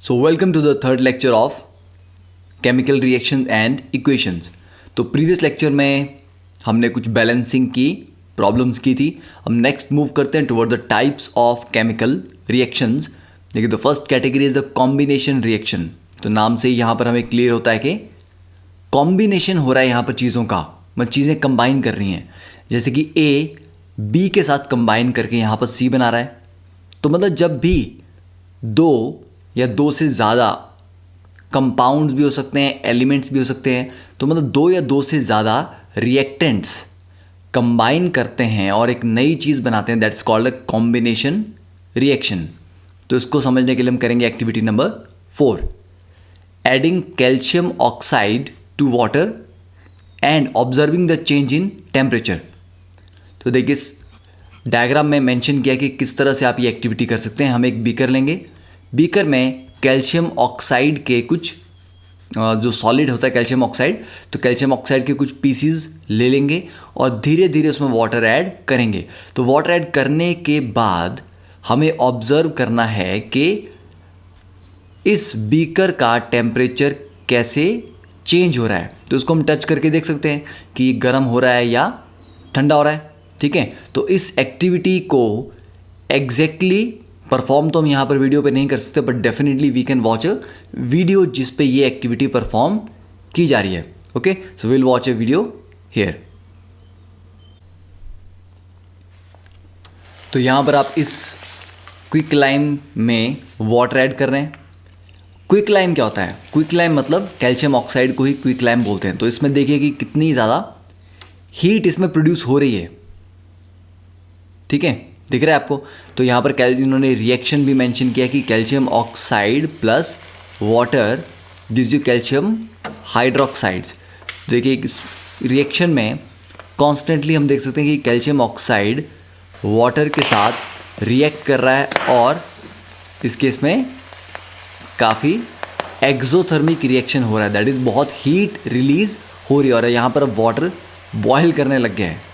So welcome to the third lecture of chemical reactions and equations. तो previous lecture में हमने कुछ balancing की प्रॉब्लम्स की थी. हम नेक्स्ट मूव करते हैं toward the types of chemical reactions. देखिए the first category is the combination reaction. तो नाम से यहाँ पर हमें क्लियर होता है कि कॉम्बिनेशन हो रहा है यहाँ पर चीज़ों का, मतलब चीज़ें कंबाइन कर रही हैं. जैसे कि ए बी के साथ कंबाइन करके यहाँ पर सी बना रहा है. तो मतलब जब भी दो या दो से ज़्यादा कंपाउंड्स भी हो सकते हैं, एलिमेंट्स भी हो सकते हैं, तो मतलब दो या दो से ज़्यादा रिएक्टेंट्स कंबाइन करते हैं और एक नई चीज़ बनाते हैं, that's called a combination reaction. तो इसको समझने के लिए हम करेंगे activity number 4, adding calcium oxide to water and observing the change in temperature. तो देखिए इस डायग्राम में मेंशन किया कि किस तरह से आप ये एक्टिविटी कर सकते हैं. हम एक बीकर लेंगे, बीकर में कैल्शियम ऑक्साइड के कुछ जो सॉलिड होता है कैल्शियम ऑक्साइड, तो कैल्शियम ऑक्साइड के कुछ पीसीज ले लेंगे और धीरे धीरे उसमें वाटर ऐड करेंगे. तो वाटर ऐड करने के बाद हमें ऑब्जर्व करना है कि इस बीकर का टेम्परेचर कैसे चेंज हो रहा है. तो उसको हम टच करके देख सकते हैं कि गर्म हो रहा है या ठंडा हो रहा है. ठीक है, तो इस एक्टिविटी को एग्जैक्टली परफॉर्म तो हम यहाँ पर वीडियो पे नहीं कर सकते, but definitely we can watch a video जिस पे ये एक्टिविटी परफॉर्म की जा रही है. Okay, so will watch a video here. तो यहाँ पर आप इस क्विक लाइम में वाटर ऐड कर रहे हैं. क्विक लाइम क्या होता है? क्विक लाइम मतलब कैल्शियम ऑक्साइड को ही क्विक लाइम बोलते हैं. तो इसमें देखिए कि कितनी ज़्यादा हीट इसमें प्रोड्यूस हो रही है. ठीक है, दिख रहा है आपको. तो यहाँ पर इन्होंने रिएक्शन भी मेंशन किया कि calcium oxide plus water gives you calcium hydroxides. देखिए इस रिएक्शन में कॉन्स्टेंटली हम देख सकते हैं कि कैल्शियम ऑक्साइड वाटर के साथ रिएक्ट कर रहा है और इस केस में काफ़ी एक्सोथर्मिक रिएक्शन हो रहा है, दैट इज़ बहुत हीट रिलीज हो रही है. और यहाँ पर अब वाटर बॉयल करने लग गया है.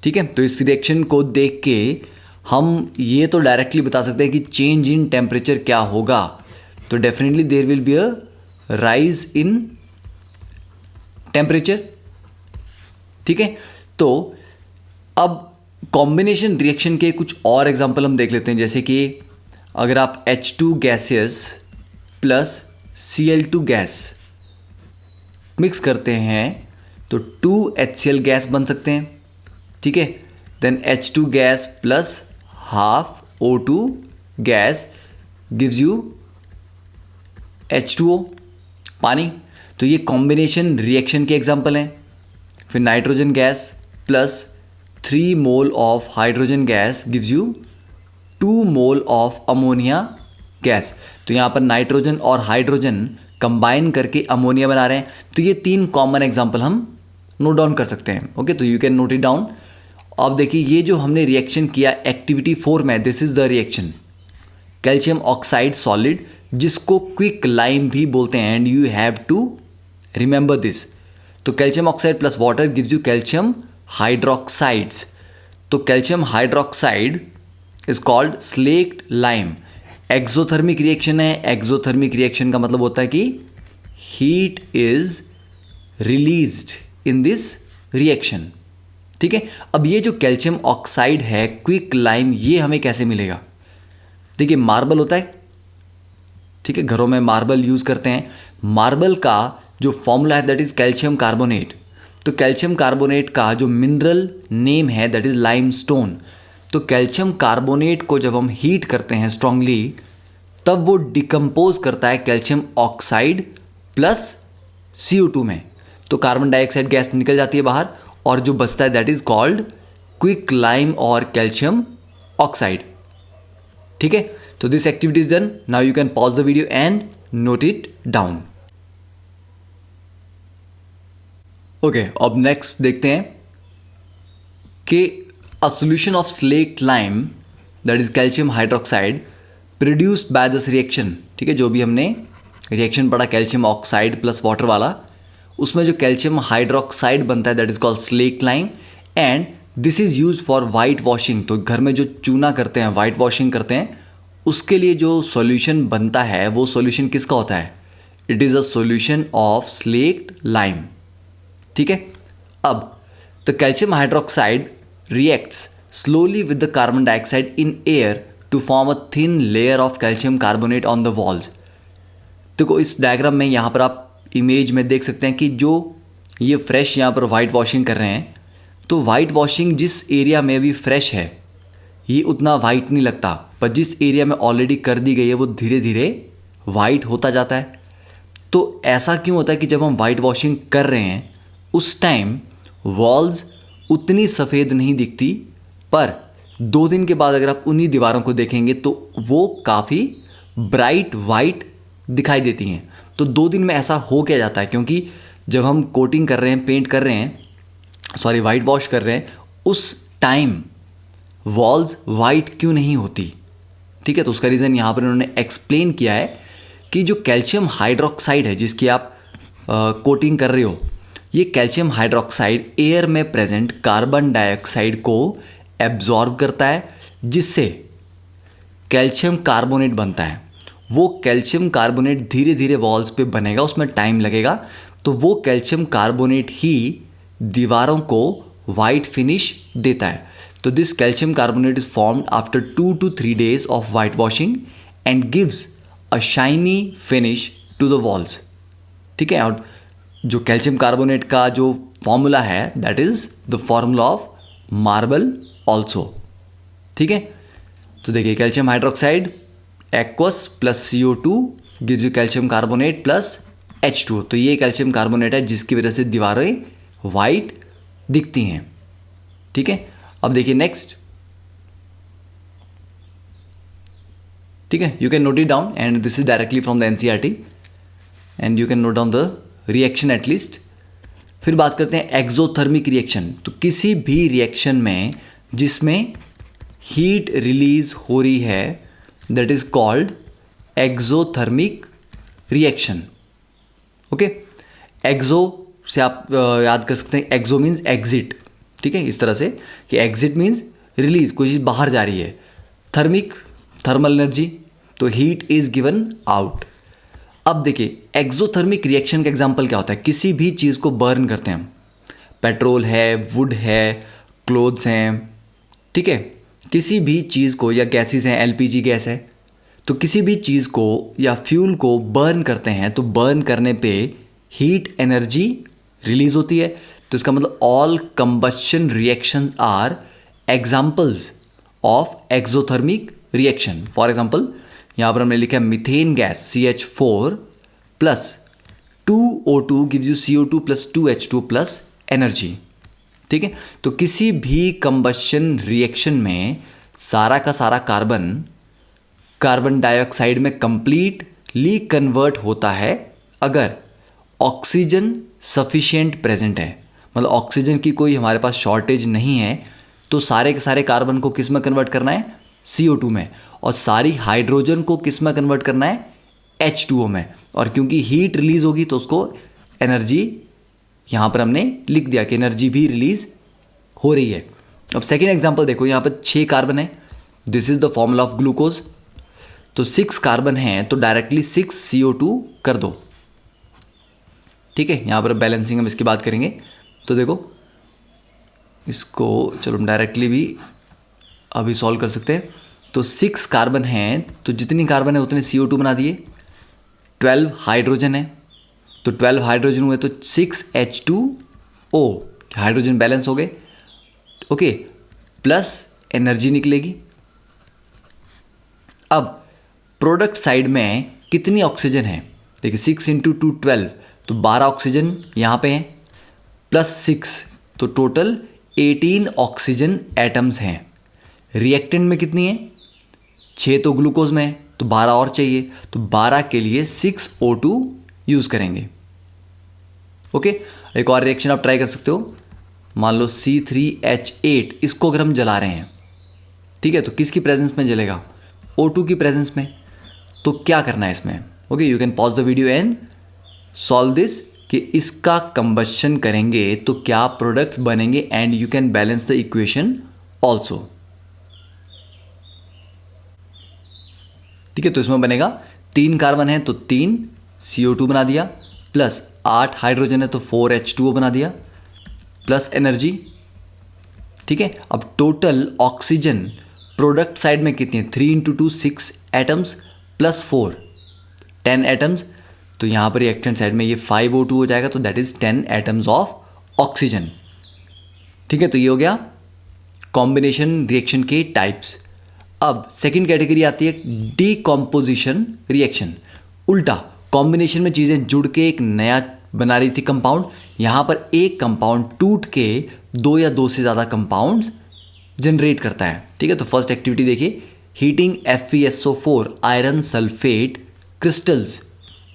ठीक है, तो इस रिएक्शन को देख के हम ये तो डायरेक्टली बता सकते हैं कि चेंज इन टेम्परेचर क्या होगा. तो definitely there will be a rise in temperature. ठीक है, तो अब कॉम्बिनेशन रिएक्शन के कुछ और एग्जांपल हम देख लेते हैं. जैसे कि अगर आप H2 gases plus Cl2 gas mix करते हैं तो 2HCl गैस बन सकते हैं. ठीक है, then H2 gas plus half O2 gas gives you H2O पानी. तो ये कॉम्बिनेशन रिएक्शन के एग्जांपल हैं. फिर nitrogen gas plus 3 mole of hydrogen gas gives you 2 mole of ammonia gas. तो यहाँ पर नाइट्रोजन और हाइड्रोजन कंबाइन करके अमोनिया बना रहे हैं. तो ये 3 कॉमन एग्जांपल हम नोट डाउन कर सकते हैं. ओके, तो you can note it down. अब देखिए ये जो हमने रिएक्शन किया एक्टिविटी 4 में, this is the reaction calcium oxide solid, जिसको क्विक लाइम भी बोलते हैं, and you have to remember this. तो calcium oxide plus water gives you calcium hydroxides. तो calcium hydroxide is called slaked lime. Exothermic reaction है. Exothermic reaction का मतलब होता है कि heat is released in this reaction. ठीक है, अब ये जो कैल्शियम ऑक्साइड है क्विक लाइम, ये हमें कैसे मिलेगा? देखिए मार्बल होता है. ठीक है, घरों में मार्बल यूज़ करते हैं. मार्बल का जो फॉर्मूला है दैट इज़ कैल्शियम कार्बोनेट. तो कैल्शियम कार्बोनेट का जो मिनरल नेम है दैट इज़ लाइमस्टोन. तो कैल्शियम कार्बोनेट को जब हम हीट करते हैं स्ट्रांगली, तब वो डिकम्पोज करता है कैल्शियम ऑक्साइड प्लस CO2 में. तो कार्बन डाइऑक्साइड गैस निकल जाती है बाहर और जो बचता है that is called quick lime और कैल्शियम ऑक्साइड. ठीक है, तो this activity is done. Now you can pause the video and note it down. Okay, अब नेक्स्ट देखते हैं कि अ solution of slaked lime that is calcium hydroxide produced by this reaction. ठीक है, जो भी हमने रिएक्शन पढ़ा कैल्शियम ऑक्साइड प्लस वाटर वाला, उसमें जो कैल्शियम हाइड्रोक्साइड बनता है that is called slaked lime, and this is use for white washing. तो घर में जो चूना करते हैं, वाइट वॉशिंग करते हैं, उसके लिए जो सॉल्यूशन बनता है वो सॉल्यूशन किसका होता है? It is a solution of slaked lime. ठीक है। अब the calcium hydroxide reacts slowly with the carbon dioxide in air to form a thin layer of calcium carbonate on the walls. देखो इस डायग्राम में यहाँ पर आप इमेज में देख सकते हैं कि जो ये फ्रेश यहाँ पर वाइट वॉशिंग कर रहे हैं, तो वाइट वॉशिंग जिस एरिया में अभी फ्रेश है ये उतना वाइट नहीं लगता, पर जिस एरिया में ऑलरेडी कर दी गई है वो धीरे धीरे वाइट होता जाता है। तो ऐसा क्यों होता है कि जब हम वाइट वॉशिंग कर रहे हैं उस टाइम वॉल्स उतनी सफ़ेद नहीं दिखती, पर 2 दिन के बाद अगर आप उन्हीं दीवारों को देखेंगे तो वो काफ़ी ब्राइट वाइट दिखाई देती हैं। तो 2 दिन में ऐसा हो क्या जाता है? क्योंकि जब हम कोटिंग कर रहे हैं, पेंट कर रहे हैं, सॉरी वाइट वॉश कर रहे हैं, उस टाइम वॉल्स वाइट क्यों नहीं होती? ठीक है, तो उसका रीज़न यहाँ पर उन्होंने एक्सप्लेन किया है कि जो कैल्शियम हाइड्रोक्साइड है जिसकी आप कोटिंग कर रहे हो, ये कैल्शियम हाइड्रोक्साइड एयर में प्रेजेंट कार्बन डाइऑक्साइड को एब्जॉर्ब करता है, जिससे कैल्शियम कार्बोनेट बनता है। वो कैल्शियम कार्बोनेट धीरे धीरे वॉल्स पे बनेगा, उसमें टाइम लगेगा। तो वो कैल्शियम कार्बोनेट ही दीवारों को वाइट फिनिश देता है। तो this calcium carbonate is formed after 2 to 3 days of white washing and gives a shiny finish to the walls. ठीक है, और जो कैल्शियम कार्बोनेट का जो फॉर्मूला है that is the formula of marble also. ठीक है, तो देखिए calcium hydroxide aqueous plus CO2 gives you calcium carbonate plus H2O। तो ये कैल्शियम कार्बोनेट है जिसकी वजह से दीवारें वाइट दिखती हैं। ठीक है, अब देखिए नेक्स्ट। ठीक है, you can note it down and this is directly from the NCERT and you can note down the reaction at least. फिर बात करते हैं एक्सोथर्मिक रिएक्शन। तो किसी भी रिएक्शन में जिसमें हीट रिलीज हो रही है that is called exothermic reaction. Okay, exo से आप याद कर सकते हैं, एक्सो मीन्स एग्जिट। ठीक है, इस तरह से कि एग्जिट मीन्स रिलीज, कोई चीज़ बाहर जा रही है। थर्मिक, थर्मल एनर्जी, तो हीट इज गिवन आउट। अब देखिए एक्सोथर्मिक रिएक्शन का एग्जांपल क्या होता है? किसी भी चीज़ को बर्न करते हैं हम, पेट्रोल है, वुड है, क्लोथ्स हैं, ठीक है, किसी भी चीज़ को, या गैसेस हैं, LPG गैस है, तो किसी भी चीज़ को या फ्यूल को बर्न करते हैं तो बर्न करने पे हीट एनर्जी रिलीज होती है। तो इसका मतलब all combustion reactions are examples of exothermic reaction. For example यहाँ पर हमने लिखा है methane gas CH4 plus 2O2 gives you CO2 plus 2H2 plus energy. ठीक है, तो किसी भी कंबस्शन रिएक्शन में सारा का सारा कार्बन डाइऑक्साइड में कंप्लीटली कन्वर्ट होता है अगर ऑक्सीजन सफिशिएंट प्रेजेंट है। मतलब ऑक्सीजन की कोई हमारे पास शॉर्टेज नहीं है, तो सारे के सारे कार्बन को किस में कन्वर्ट करना है? CO2 में। और सारी हाइड्रोजन को किस में कन्वर्ट करना है? H2O में। और क्योंकि हीट रिलीज होगी तो उसको एनर्जी यहाँ पर हमने लिख दिया कि एनर्जी भी रिलीज हो रही है। अब सेकेंड एग्जाम्पल देखो, यहाँ पर 6 कार्बन है, this is the formula of glucose. तो 6 कार्बन हैं तो डायरेक्टली 6 CO2 कर दो। ठीक है, यहाँ पर बैलेंसिंग हम इसकी बात करेंगे। तो देखो इसको चलो हम डायरेक्टली भी अभी सॉल्व कर सकते हैं। तो 6 कार्बन हैं तो जितनी कार्बन है उतने CO2 बना दिए। 12 हाइड्रोजन है तो 12 हाइड्रोजन हुए तो 6H2O, हाइड्रोजन बैलेंस हो गए। ओके, प्लस एनर्जी निकलेगी। अब प्रोडक्ट साइड में कितनी ऑक्सीजन है? देखिए 6 × 2 12, तो 12 ऑक्सीजन यहाँ पे हैं, प्लस 6 तो टोटल 18 ऑक्सीजन एटम्स हैं। रिएक्टेंट में कितनी है? 6 तो ग्लूकोज में है तो 12 और चाहिए, तो 12 के लिए 6O2 यूज़ करेंगे। ओके, एक और रिएक्शन आप ट्राई कर सकते हो। मान लो C3H8, इसको अगर हम जला रहे हैं, ठीक है, तो किसकी प्रेजेंस में जलेगा? O2 की प्रेजेंस में। तो क्या करना है इसमें? Okay, you can pause the video and solve this कि इसका कंबशन करेंगे तो क्या प्रोडक्ट्स बनेंगे and you can balance the equation also. ठीक है, तो इसमें बनेगा 3 कार्बन है तो 3 CO2 बना दिया, प्लस 8 हाइड्रोजन है तो 4 H2O बना दिया, प्लस एनर्जी। ठीक है, अब टोटल ऑक्सीजन प्रोडक्ट साइड में कितनी है, 3 × 2 6 एटम्स प्लस 4 10 एटम्स। तो यहाँ पर रिएक्टेंट साइड में ये 5O2 हो जाएगा, तो that is 10 atoms of oxygen. ठीक है, तो ये हो गया कॉम्बिनेशन रिएक्शन के टाइप्स। अब सेकंड कैटेगरी आती है डीकॉम्पोजिशन रिएक्शन। उल्टा, कॉम्बिनेशन में चीज़ें जुड़ के एक नया बना रही थी कंपाउंड, यहाँ पर एक कंपाउंड टूट के 2 या 2 से ज़्यादा कंपाउंड्स जनरेट करता है। ठीक है, तो फर्स्ट एक्टिविटी देखिए, heating FeSO4 iron sulphate crystals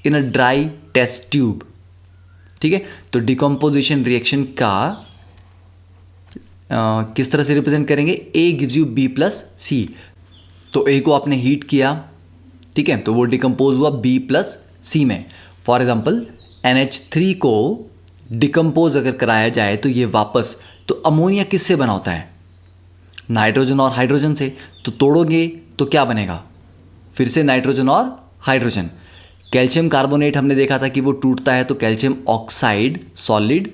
in a dry test tube. ठीक है, तो डिकम्पोजिशन रिएक्शन का किस तरह से रिप्रेजेंट करेंगे, A gives you B + C। तो A को आपने हीट किया, ठीक है, तो वो डिकम्पोज हुआ B + C में। फॉर एग्जाम्पल NH3 को डिकम्पोज अगर कराया जाए तो ये वापस, तो अमोनिया किससे बना होता है, नाइट्रोजन और हाइड्रोजन से। तो तोड़ोगे तो क्या बनेगा, फिर से नाइट्रोजन और हाइड्रोजन। कैल्शियम कार्बोनेट हमने देखा था कि वो टूटता है तो calcium oxide solid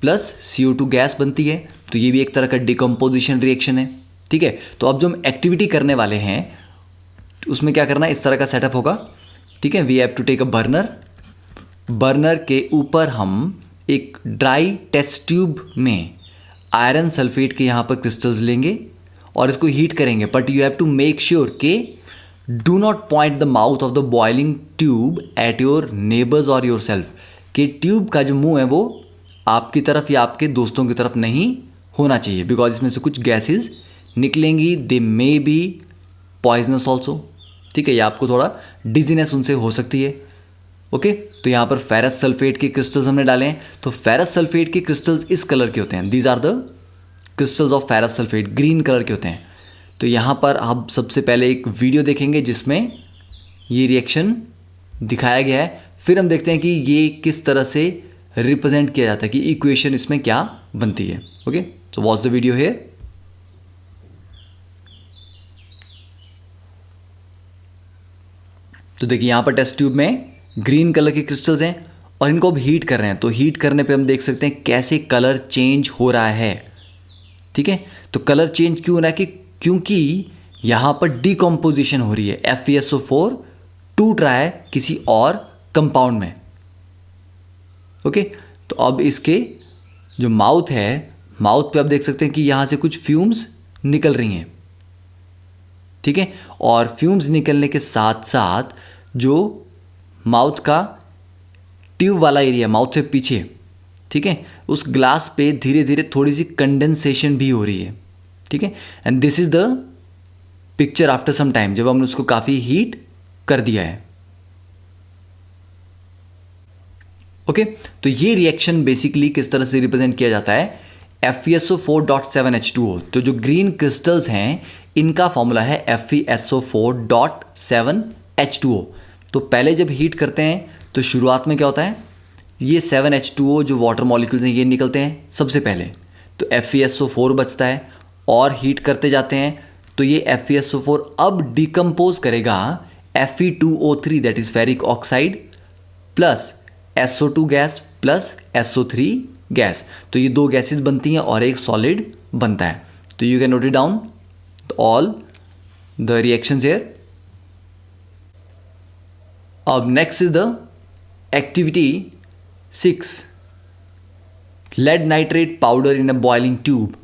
plus CO2 gas बनती है। तो ये भी एक तरह का डिकम्पोजिशन रिएक्शन है। ठीक है, तो अब जो हम एक्टिविटी करने वाले हैं उसमें क्या करना है, इस तरह का सेटअप होगा। ठीक है, we have to take a burner. Burner के ऊपर हम एक ड्राई टेस्ट ट्यूब में आयरन सल्फेट के यहाँ पर क्रिस्टल्स लेंगे और इसको हीट करेंगे। But you have to make sure के do not point the mouth of the boiling tube at your neighbours और योर सेल्फ, कि ट्यूब का जो मुंह है वो आपकी तरफ या आपके दोस्तों की तरफ नहीं होना चाहिए, बिकॉज इसमें से कुछ गैसेज निकलेंगी, दे मे बी पॉइजनस ऑल्सो। ठीक है, या आपको थोड़ा डिजीनेस उनसे हो सकती है। ओके, तो यहाँ पर फेरस सल्फेट के क्रिस्टल्स हमने डाले हैं। तो फेरस सल्फेट के क्रिस्टल्स इस कलर के होते हैं, these are the crystals of ferrous sulphate, green colour के होते हैं। तो यहाँ पर हम सबसे पहले एक वीडियो देखेंगे जिसमें ये रिएक्शन दिखाया गया है, फिर हम देखते हैं कि ये किस तरह से रिप्रेजेंट किया जाता है, कि इक्वेशन इसमें क्या बनती है। Okay, so watch the video here. तो देखिए यहाँ पर टेस्ट ट्यूब में ग्रीन कलर के क्रिस्टल्स हैं और इनको अब हीट कर रहे हैं। तो हीट करने पे हम देख सकते हैं कैसे कलर चेंज हो रहा है। ठीक है, तो कलर चेंज क्यों हो रहा है, कि क्योंकि यहाँ पर डिकम्पोजिशन हो रही है, FeSO4 टूट रहा है किसी और कंपाउंड में। ओके, तो अब इसके जो माउथ है, माउथ पे आप देख सकते हैं कि यहाँ से कुछ फ्यूम्स निकल रही हैं। ठीक है, और फ्यूम्स निकलने के साथ साथ जो माउथ का ट्यूब वाला एरिया, माउथ से पीछे, ठीक है, उस ग्लास पे धीरे धीरे थोड़ी सी कंडेंसेशन भी हो रही है। ठीक है, and this is the picture after some time, जब हमने उसको काफ़ी हीट कर दिया है। ओके, तो ये रिएक्शन बेसिकली किस तरह से रिप्रेजेंट किया जाता है, FeSO4.7H2O। तो जो ग्रीन क्रिस्टल्स हैं इनका फॉर्मूला है FeSO4.7H2O। तो पहले जब हीट करते हैं तो शुरुआत में क्या होता है, ये 7H2O जो वाटर मॉलिक्यूल्स हैं ये निकलते हैं सबसे पहले, तो FeSO4 बचता है, और हीट करते जाते हैं तो ये FeSO4 अब डिकम्पोज करेगा Fe2O3 that is ferric oxide plus SO2 gas plus SO3 gas. तो ये 2 गैसेस बनती हैं और एक सॉलिड बनता है। तो you can note it down all the reactions here. अब next is the activity 6, lead nitrate powder in a boiling tube.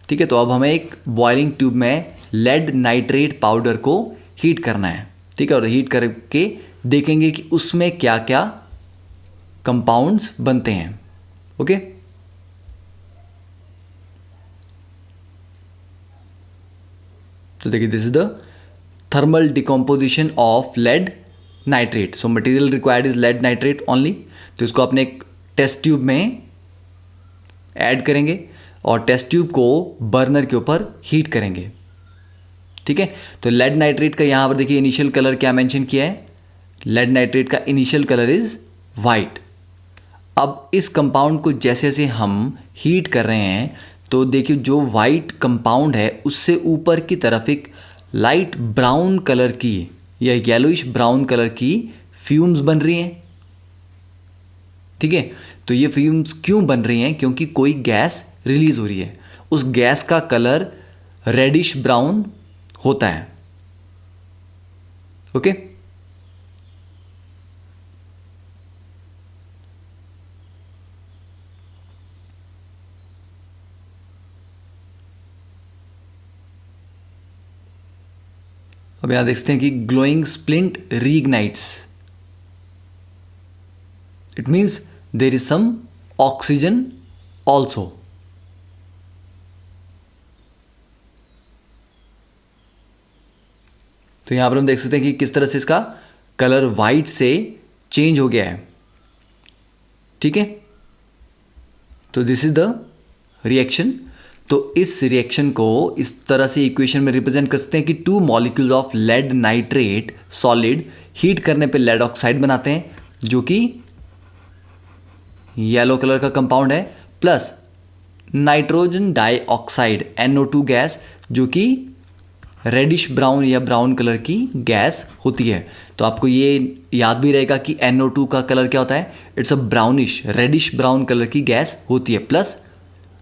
ठीक है, तो अब हमें एक बॉइलिंग ट्यूब में लेड नाइट्रेट पाउडर को हीट करना है। ठीक है, और हीट करके देखेंगे कि उसमें क्या क्या कंपाउंड्स बनते हैं। ओके, तो देखिए this is the thermal decomposition of lead nitrate. So material required is lead nitrate only. तो इसको अपने एक टेस्ट ट्यूब में ऐड करेंगे और टेस्ट ट्यूब को बर्नर के ऊपर हीट करेंगे। ठीक है, तो लेड नाइट्रेट का यहाँ पर देखिए इनिशियल कलर क्या मेंशन किया है, लेड नाइट्रेट का इनिशियल कलर इज वाइट। अब इस कंपाउंड को जैसे जैसे हम हीट कर रहे हैं तो देखिए जो वाइट कंपाउंड है उससे ऊपर की तरफ एक लाइट ब्राउन कलर की या येलोइश ब्राउन कलर की फ्यूम्स बन रही हैं। ठीक है, तो ये फ्यूम्स क्यों बन रही हैं? क्योंकि कोई गैस रिलीज हो रही है। उस गैस का कलर रेडिश ब्राउन होता है। ओके, अब यहां देखते हैं कि glowing splint reignites, it means there is some oxygen also. तो यहां पर हम देख सकते हैं कि किस तरह से इसका कलर वाइट से चेंज हो गया है। ठीक है, तो दिस इज द रिएक्शन। तो इस रिएक्शन को इस तरह से इक्वेशन में रिप्रेजेंट कर सकते हैं कि 2 molecules of lead nitrate solid heat करने पे लेड ऑक्साइड बनाते हैं जो कि येलो कलर का कंपाउंड है, plus nitrogen dioxide NO2 gas जो कि रेडिश ब्राउन या ब्राउन कलर की गैस होती है। तो आपको ये याद भी रहेगा कि NO2 का कलर क्या होता है, it's a brownish reddish brown colour की गैस होती है, प्लस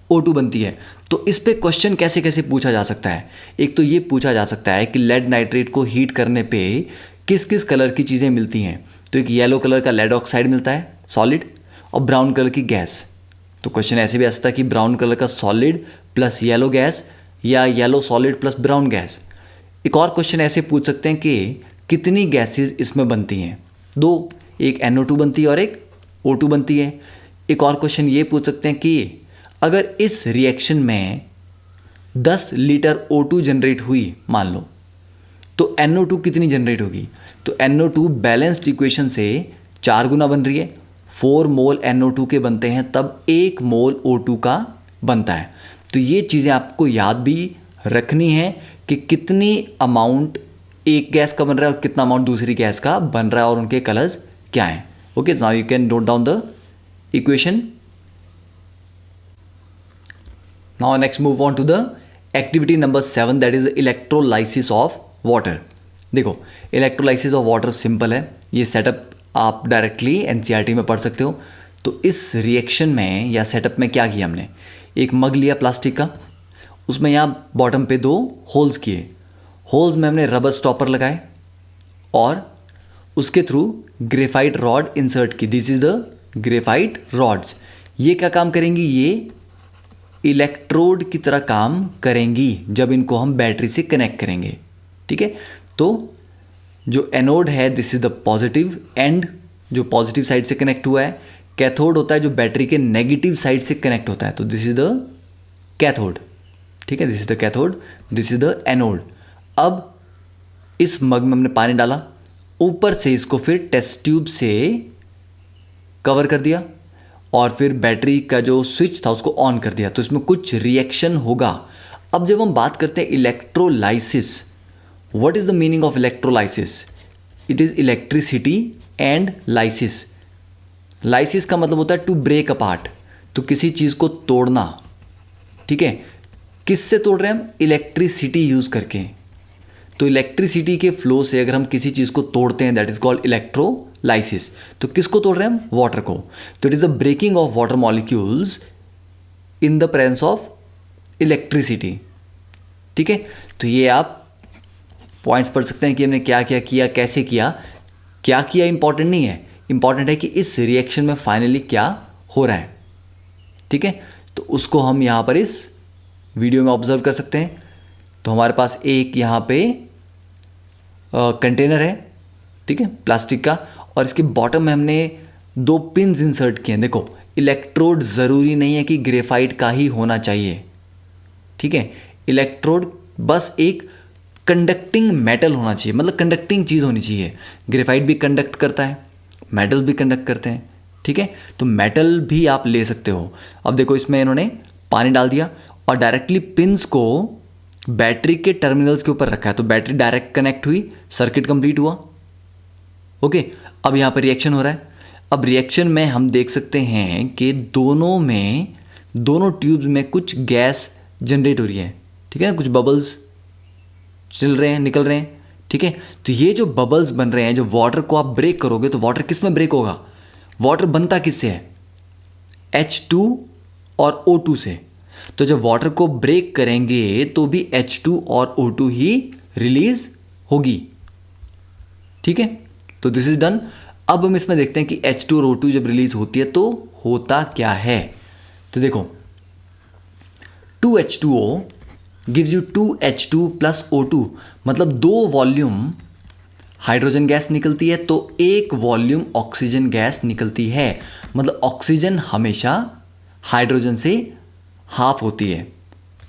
O2 बनती है। तो इस पे क्वेश्चन कैसे कैसे पूछा जा सकता है? एक तो ये पूछा जा सकता है कि लेड नाइट्रेट को हीट करने पे किस किस कलर की चीज़ें मिलती हैं। तो एक येलो कलर का लेड ऑक्साइड मिलता है सॉलिड और ब्राउन कलर की गैस। तो क्वेश्चन ऐसे भी आ सकता है कि ब्राउन कलर का सॉलिड प्लस येलो गैस या yellow solid plus brown gas. एक और क्वेश्चन ऐसे पूछ सकते हैं कि कितनी गैसेस इसमें बनती हैं? 2, एक NO2 बनती है और एक O2 बनती है। एक और क्वेश्चन ये पूछ सकते हैं कि अगर इस रिएक्शन में 10 लीटर O2 जनरेट हुई मान लो, तो NO2 कितनी जनरेट होगी? तो NO2 बैलेंस्ड इक्वेशन से 4 गुना बन रही है। 4 मोल NO2 के बनते हैं तब 1 मोल O2 का बनता है। तो ये चीज़ें आपको याद भी रखनी है कि कितनी अमाउंट एक गैस का बन रहा है और कितना अमाउंट दूसरी गैस का बन रहा है और उनके कलर्स क्या हैं। Okay, now you can note down the equation. Now next move on to the activity number 7, that is electrolysis of water। देखो इलेक्ट्रोलाइसिस ऑफ वाटर सिंपल है, ये सेटअप आप डायरेक्टली NCERT में पढ़ सकते हो। तो इस रिएक्शन में या सेटअप में क्या किया हमने, एक मग लिया प्लास्टिक का, उसमें यहाँ बॉटम पे 2 होल्स किए, होल्स में हमने रबर स्टॉपर लगाए और उसके थ्रू ग्रेफाइट रॉड इंसर्ट की। This is the graphite rods. ये क्या काम करेंगी, ये इलेक्ट्रोड की तरह काम करेंगी जब इनको हम बैटरी से कनेक्ट करेंगे। ठीक है, तो जो एनोड है this is the positive and, जो पॉजिटिव साइड से कनेक्ट हुआ है। कैथोड होता है जो बैटरी के नेगेटिव साइड से कनेक्ट होता है, तो दिस इज द कैथोड। ठीक है, this is the cathode, this is the anode. अब इस मग में हमने पानी डाला, ऊपर से इसको फिर टेस्ट ट्यूब से कवर कर दिया और फिर बैटरी का जो स्विच था उसको ऑन कर दिया। तो इसमें कुछ रिएक्शन होगा। अब जब हम बात करते हैं electrolysis, what is the meaning of electrolysis? It is electricity and lysis. Lysis का मतलब होता है टू ब्रेक अपार्ट, तो किसी चीज़ को तोड़ना। ठीक है, किससे तोड़ रहे हैं हम? इलेक्ट्रिसिटी यूज़ करके। तो इलेक्ट्रिसिटी के फ्लो से अगर हम किसी चीज़ को तोड़ते हैं दैट इज कॉल्ड इलेक्ट्रोलाइसिस। तो किसको तोड़ रहे हैं हम? वाटर को। तो it is the breaking of water molecules in the presence of electricity. ठीक है, तो ये आप पॉइंट्स पढ़ सकते हैं कि हमने क्या क्या किया, कैसे किया। क्या किया इंपॉर्टेंट नहीं है, इंपॉर्टेंट है कि इस रिएक्शन में फाइनली क्या हो रहा है। ठीक है, तो उसको हम यहाँ पर इस वीडियो में ऑब्जर्व कर सकते हैं। तो हमारे पास एक यहाँ पे कंटेनर है, ठीक है, प्लास्टिक का, और इसके बॉटम में हमने 2 पिन्स इंसर्ट किए हैं। देखो इलेक्ट्रोड ज़रूरी नहीं है कि ग्रेफाइट का ही होना चाहिए। ठीक है, इलेक्ट्रोड बस एक कंडक्टिंग मेटल होना चाहिए, मतलब कंडक्टिंग चीज़ होनी चाहिए। ग्रेफाइट भी कंडक्ट करता है, मेटल्स भी कंडक्ट करते हैं। ठीक है, तो मेटल भी आप ले सकते हो। अब देखो इसमें इन्होंने पानी डाल दिया और डायरेक्टली पिन्स को बैटरी के टर्मिनल्स के ऊपर रखा है, तो बैटरी डायरेक्ट कनेक्ट हुई, सर्किट कंप्लीट हुआ। ओके, अब यहाँ पर रिएक्शन हो रहा है। अब रिएक्शन में हम देख सकते हैं कि दोनों ट्यूब्स में कुछ गैस जनरेट हो रही है, ठीक है ना, कुछ बबल्स चल रहे हैं, निकल रहे हैं, ठीक है। तो ये जो बबल्स बन रहे हैं, जो वाटर को आप ब्रेक करोगे तो वाटर किस में ब्रेक होगा? वाटर बनता किससे है? H2 और O2 से। तो जब वाटर को ब्रेक करेंगे तो भी H2 और O2 ही रिलीज होगी, ठीक है। तो दिस इज डन। अब हम इसमें देखते हैं कि H2 और O2 जब रिलीज होती है तो होता क्या है। तो देखो 2H2O gives you 2H2 plus O2, मतलब 2 वॉल्यूम हाइड्रोजन गैस निकलती है तो 1 वॉल्यूम ऑक्सीजन गैस निकलती है। मतलब ऑक्सीजन हमेशा हाइड्रोजन से हाफ होती है,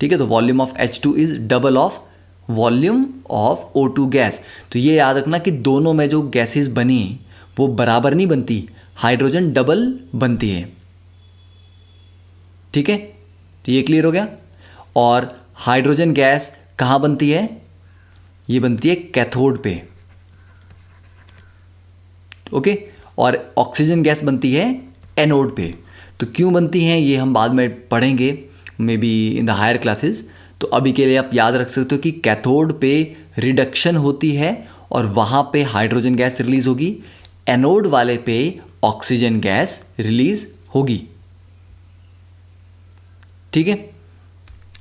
ठीक है। तो volume of H2 is double of volume of O2 gas. तो ये याद रखना कि दोनों में जो गैसेस बनी वो बराबर नहीं बनती, हाइड्रोजन डबल बनती है, ठीक है। तो ये क्लियर हो गया। और हाइड्रोजन गैस कहाँ बनती है? ये बनती है कैथोड पे, ओके। और ऑक्सीजन गैस बनती है एनोड पे। तो क्यों बनती हैं ये हम बाद में पढ़ेंगे, maybe in the higher classes. तो अभी के लिए आप याद रख सकते हो कि कैथोड पे रिडक्शन होती है और वहाँ पे हाइड्रोजन गैस रिलीज होगी, एनोड वाले पे ऑक्सीजन गैस रिलीज होगी, ठीक है।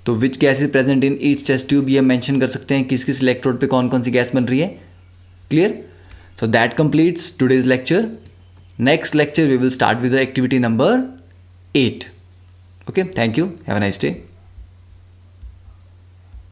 तो which gas is present in each test tube, ये हम मेंशन कर सकते हैं किस किस इलेक्ट्रोड पे कौन कौन सी गैस बन रही है। Clear? So that completes today's lecture. Next lecture we will start with the activity number 8. Okay, thank you. Have a nice day.